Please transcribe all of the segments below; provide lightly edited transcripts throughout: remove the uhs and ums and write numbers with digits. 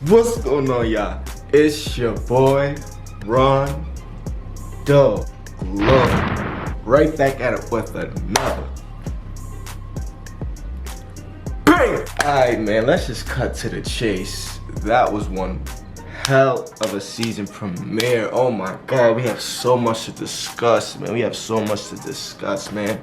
What's going on, y'all? It's your boy, Rondo. Right back at it with another bang! Alright, man, let's just cut to the chase. That was one hell of a season premiere. Oh my god, we have so much to discuss, man. Man.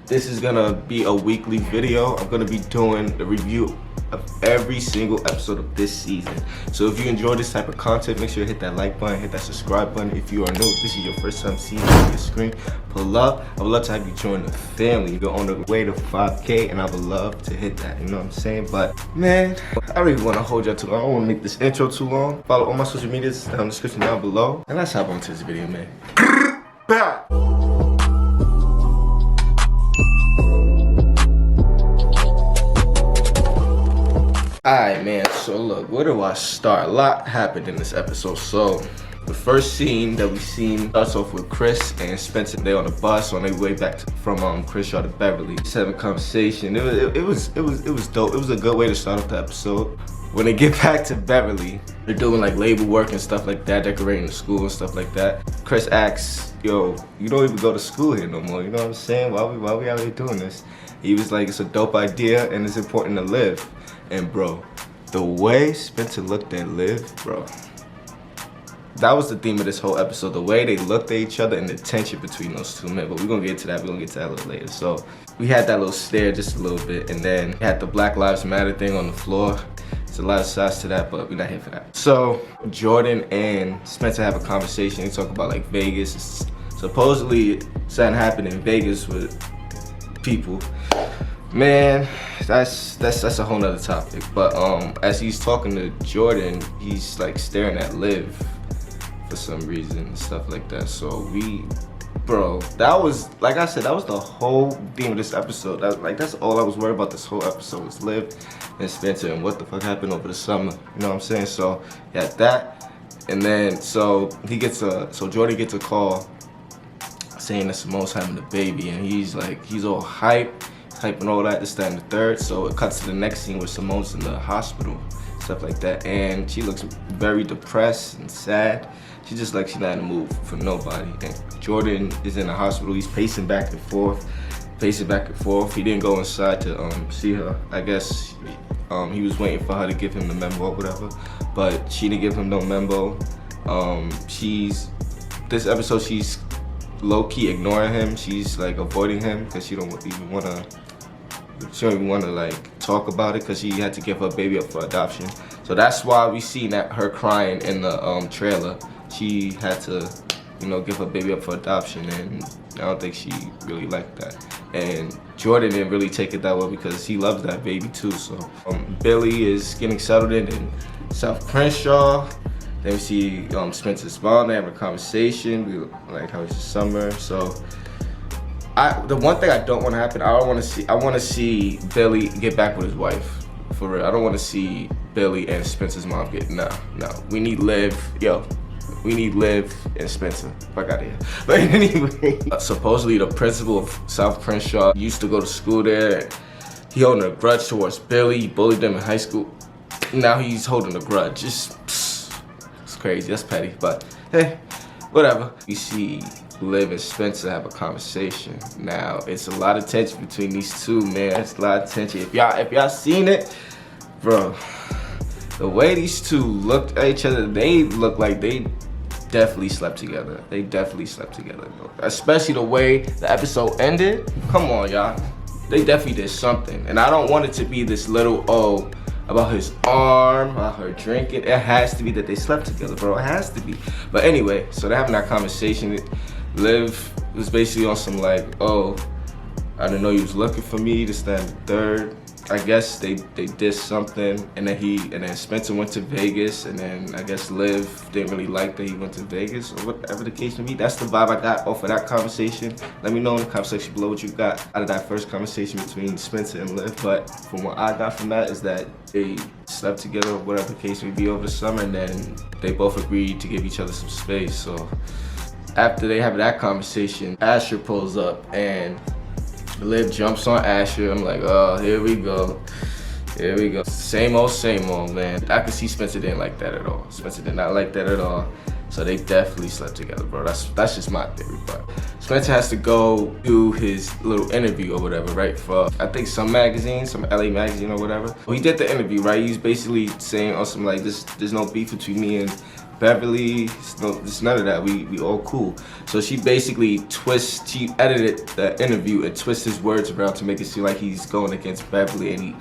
This is gonna be a weekly video. I'm gonna be doing a review of every single episode of this season. So if you enjoy this type of content, make sure you hit that like button, hit that subscribe button. If you are new, this is your first time seeing me on your screen, pull up. I would love to have you join the family. We're on the way to 5K and I would love to hit that, you know what I'm saying? But man, I don't even want to hold y'all too long. I don't want to make this intro too long. Follow all my social medias down in the description down below. And let's hop on to this video, man. Back. Alright, man, so look, where do I start? A lot happened in this episode. So the first scene that we seen starts off with Chris and Spencer. They on the bus on their way back from Crenshaw to Beverly. Just having a conversation. It was dope. It was a good way to start off the episode. When they get back to Beverly, they're doing like labor work and stuff like that, decorating the school and stuff like that. Chris asks, yo, you don't even go to school here no more, you know what I'm saying? Why we out here doing this? He was like, it's a dope idea and it's important to live. And bro, the way Spencer looked at Liv, bro, that was the theme of this whole episode. The way they looked at each other and the tension between those two men. But we're gonna get to that. We're gonna get to that a little later. So we had that little stare just a little bit, and then we had the Black Lives Matter thing on the floor. There's a lot of sides to that, but we're not here for that. So Jordan and Spencer have a conversation. They talk about like Vegas. Supposedly something happened in Vegas with people. Man, that's a whole nother topic. But as he's talking to Jordan, he's like staring at Liv for some reason and stuff like that. So bro, that was, like I said, that was the whole theme of this episode. That's all I was worried about this whole episode was Liv and Spencer and what the fuck happened over the summer. You know what I'm saying? So yeah, that, and then so Jordan gets a call saying that Simone's having a baby, and he's all hyping all that, this, that, and the third. So it cuts to the next scene where Simone's in the hospital, stuff like that, and she looks very depressed and sad. She's just like she's not in the mood for nobody. And Jordan is in the hospital. He's pacing back and forth. He didn't go inside to see her. I guess he was waiting for her to give him the memo or whatever, but she didn't give him no memo. This episode she's low-key ignoring him. She's like avoiding him because she don't even want to like talk about it because she had to give her baby up for adoption. So that's why we seen her crying in the trailer. She had to, give her baby up for adoption, and I don't think she really liked that. And Jordan didn't really take it that well because he loves that baby too. So Billy is getting settled in South Crenshaw. Then we see Spencer's mom. They have a conversation. Like how it's the summer. So the one thing I don't want to happen, I want to see Billy get back with his wife. For real. I don't want to see Billy and Spencer's mom get, no. We need Liv, we need Liv and Spencer. Fuck out of here. But anyway, supposedly the principal of South Crenshaw used to go to school there. He holding a grudge towards Billy. He bullied them in high school. Now he's holding a grudge. It's crazy. That's petty. But hey, whatever. We see Liv and Spencer have a conversation. Now it's a lot of tension between these two, man. It's a lot of tension. If y'all seen it, bro, the way these two looked at each other, they look like they definitely slept together. Bro. Especially the way the episode ended. Come on, y'all. They definitely did something. And I don't want it to be this little, about his arm, about her drinking. It has to be that they slept together, bro. It has to be. But anyway, so they're having that conversation. Liv was basically on some like, I didn't know you was looking for me, this, that, and the third. I guess they did something, and then Spencer went to Vegas, and then I guess Liv didn't really like that he went to Vegas, or whatever the case may be. That's the vibe I got off of that conversation. Let me know in the comment section below what you got out of that first conversation between Spencer and Liv. But from what I got from that is that they slept together, or whatever the case may be, over the summer, and then they both agreed to give each other some space. So after they have that conversation, Asher pulls up and Liv jumps on Asher. I'm like, oh, here we go. Here we go. Same old, man. I could see Spencer didn't like that at all. Spencer did not like that at all. So they definitely slept together, bro. That's just my theory, but Spencer has to go do his little interview or whatever, right? For, I think some magazine, some LA magazine or whatever. Well, he did the interview, right? He's basically saying on some like, there's no beef between me and Beverly. It's none of that. We all cool. So she basically she edited the interview and twists his words around to make it seem like he's going against Beverly, and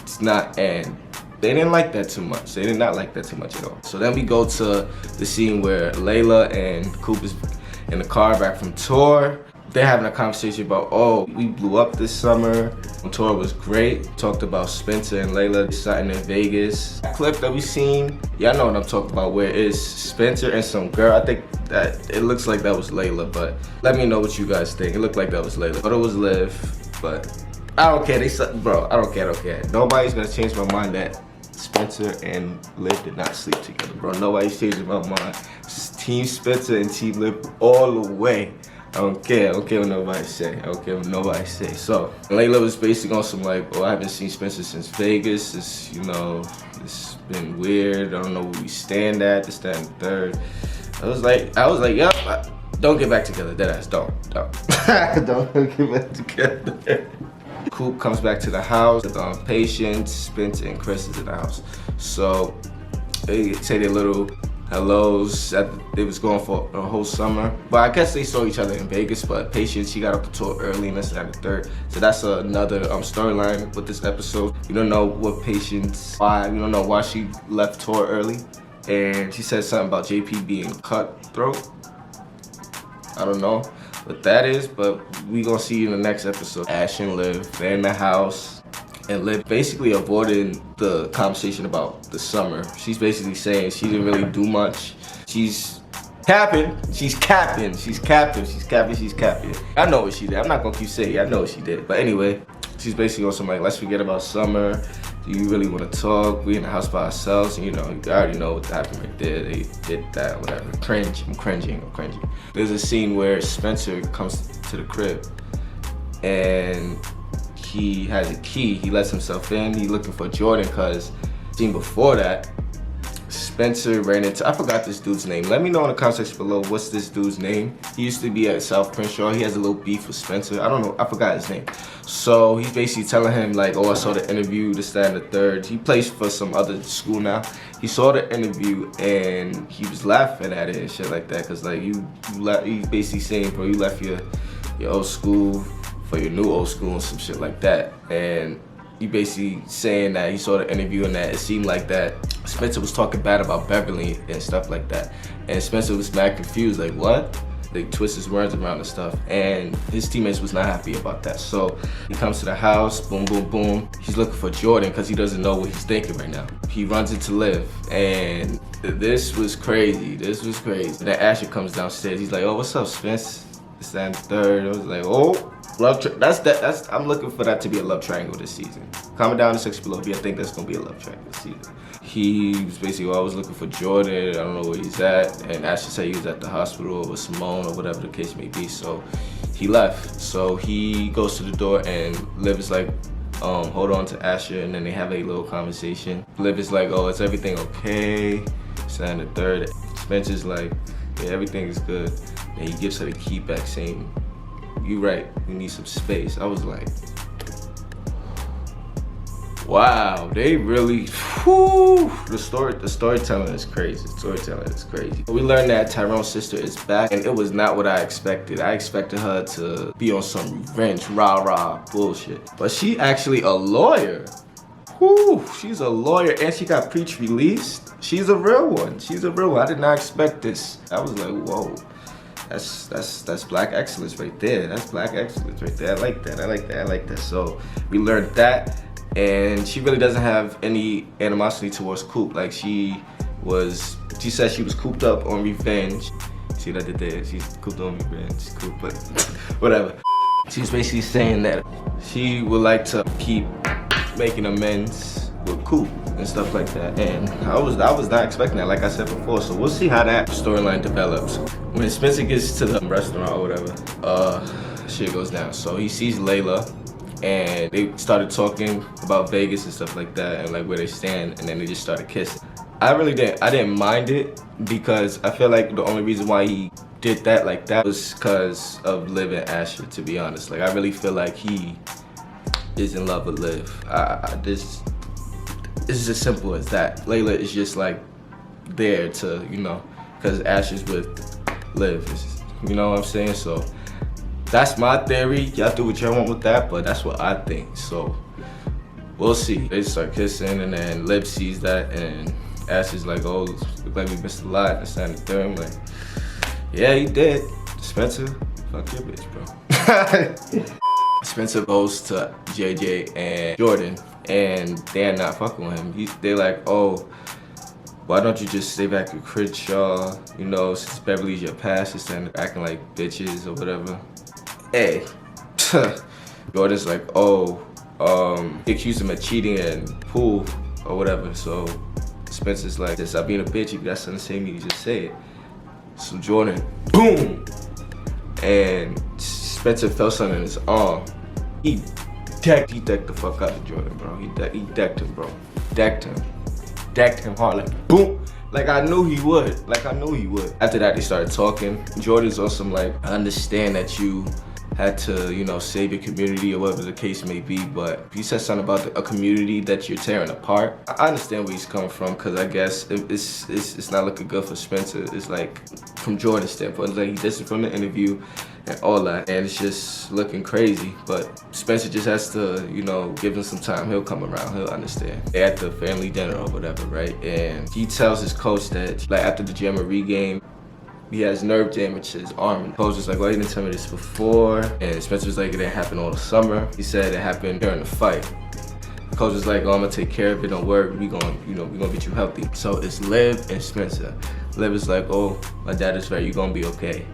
it's not. And they didn't like that too much. They did not like that too much at all. So then we go to the scene where Layla and Coop is in the car back from tour. They're having a conversation about, oh, we blew up this summer. The tour was great. Talked about Spencer and Layla starting in Vegas. That clip that we seen, y'all know what I'm talking about, where it's Spencer and some girl. I think that it looks like that was Layla, but let me know what you guys think. It looked like that was Layla, but it was Liv. But I don't care. Bro, I don't care. Nobody's gonna change my mind that Spencer and Liv did not sleep together, bro. Nobody's changing my mind. It's Team Spencer and Team Liv all the way. I don't care what nobody say. So, Layla was basically on some like, oh, I haven't seen Spencer since Vegas. It's been weird. I don't know where we stand at, this, that, and the third. I was like, yep, don't get back together. Deadass, don't. Don't get back together. Coop comes back to the house with Patience, Spencer, and Chris is in the house. So they say their little hellos that they was going for a whole summer. But I guess they saw each other in Vegas, but Patience, she got off the tour early and this and the third. So that's another storyline with this episode. We don't know what Patience, why, we don't know why she left tour early. And she said something about JP being cutthroat. I don't know what that is, but we gonna see in the next episode. Ash and Liv, they're in the house, and Liv basically avoiding the conversation about the summer. She's basically saying she didn't really do much. She's capping. I know what she did. I'm not gonna keep saying I know what she did. But anyway, she's basically on some like, let's forget about summer. Do you really want to talk? We in the house by ourselves, and you already know what happened right there. They did that, whatever. I'm cringing. There's a scene where Spencer comes to the crib, and he has a key. He lets himself in. He's looking for Jordan, cause scene before that, Spencer ran into, I forgot this dude's name. Let me know in the comment section below what's this dude's name. He used to be at South Crenshaw. He has a little beef with Spencer. I don't know, I forgot his name. So he's basically telling him like, oh, I saw the interview, this, that, and the third. He plays for some other school now. He saw the interview and he was laughing at it and shit like that. Cause like he's basically saying, bro, you left your old school for your new old school and some shit like that. And he basically saying that he saw the interview and that it seemed like that Spencer was talking bad about Beverly and stuff like that. And Spencer was mad confused, like what? They twist his words around and stuff. And his teammates was not happy about that. So he comes to the house, boom, boom, boom. He's looking for Jordan because he doesn't know what he's thinking right now. He runs into Liv, and this was crazy. And then Asher comes downstairs. He's like, oh, what's up, Spence? This, that, and the third. I was like, oh. I'm looking for that to be a love triangle this season. Comment down in the section below if you think that's gonna be a love triangle this season. He was basically, well, I was looking for Jordan. I don't know where he's at. And Asher said he was at the hospital with Simone or whatever the case may be. So he left. So he goes to the door and Liv is like, hold on to Asher, and then they have a little conversation. Liv is like, oh, is everything okay? And the third, Spencer's like, yeah, everything is good. And he gives her the key back saying, you right, we need some space. I was like, wow, they really, whew, the storytelling is crazy. We learned that Tyrone's sister is back, and it was not what I expected. I expected her to be on some revenge, rah-rah bullshit. But she actually a lawyer. Whew, she's a lawyer, and she got preach released. She's a real one. I did not expect this. I was like, whoa. That's black excellence right there. I like that. So we learned that, and she really doesn't have any animosity towards Coop. Like she said she was cooped up on revenge. See what I did there? She's cooped on revenge. Coop, but whatever. She's basically saying that she would like to keep making amends with Coop and stuff like that, and I was not expecting that, like I said before. So we'll see how that storyline develops. When Spencer gets to the restaurant or whatever, shit goes down. So he sees Layla and they started talking about Vegas and stuff like that, and like where they stand, and then they just started kissing. I didn't mind it, because I feel like the only reason why he did that like that was because of Liv and Asher, to be honest. Like, I really feel like he is in love with Liv. This is as simple as that. Layla is just like there to, you know, because Asher's with Liv, you know what I'm saying? So that's my theory. Y'all do what y'all want with that, but that's what I think. So we'll see. They start kissing, and then Liv sees that, and Asher's like, oh, look like we missed a lot. That's not the third. I'm like, yeah, he did. Spencer, fuck your bitch, bro. Spencer goes to JJ and Jordan, and they're not fucking with him. They're like, oh, why don't you just stay back with Crenshaw? You know, since Beverly's your past, instead of acting like bitches or whatever. Hey, Jordan's like, oh, he accused him of cheating in pool or whatever. So Spencer's like, stop being a bitch. If you got something to say to me, you just say it. So Jordan, boom! And Spencer felt something in his arm. He decked the fuck out of Jordan, bro. He decked him, bro. Decked him hard, like boom. Like I knew he would. After that, they started talking. Jordan's also like, I understand that you had to, you know, save your community or whatever the case may be, but he said something about a community that you're tearing apart. I understand where he's coming from, because I guess it's not looking good for Spencer. It's like, from Jordan's standpoint, it's like he dissed from the interview and all that, and it's just looking crazy. But Spencer just has to, you know, give him some time. He'll come around, he'll understand. They're at the family dinner or whatever, right? And he tells his coach that, like, after the Jamboree game, he has nerve damage to his arm. And the coach was like, well, you didn't tell me this before. And Spencer was like, it didn't happen all the summer. He said it happened during the fight. The coach was like, oh, I'm gonna take care of it, don't worry, we gonna get you healthy. So it's Liv and Spencer. Liv is like, oh, my dad is right, you're gonna be okay.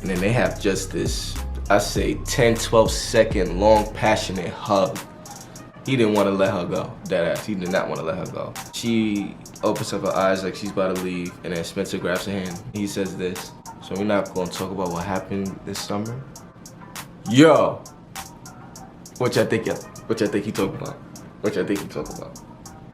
And then they have just this, I say, 10, 12 second long, passionate hug. He didn't want to let her go, deadass. He did not want to let her go. She opens up her eyes like she's about to leave, and then Spencer grabs her hand. He says this, so we're not going to talk about what happened this summer? Yo! What y'all think he talking about?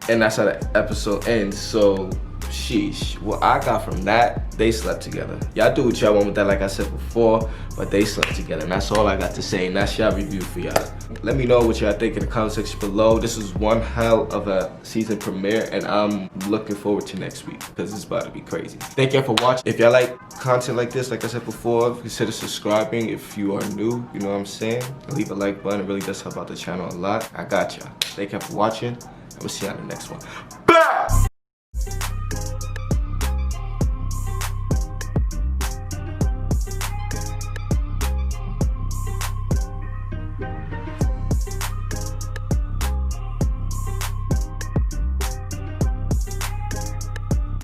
And that's how the episode ends, so sheesh. What I got from that, they slept together. Y'all do what y'all want with that, like I said before, but they slept together, and that's all I got to say, and that's y'all review for y'all. Let me know what y'all think in the comment section below. This was one hell of a season premiere, and I'm looking forward to next week, because it's about to be crazy. Thank y'all for watching. If y'all like content like this, like I said before, consider subscribing if you are new, you know what I'm saying? Leave a like button, it really does help out the channel a lot. I got y'all. Thank y'all for watching, and we'll see y'all in the next one.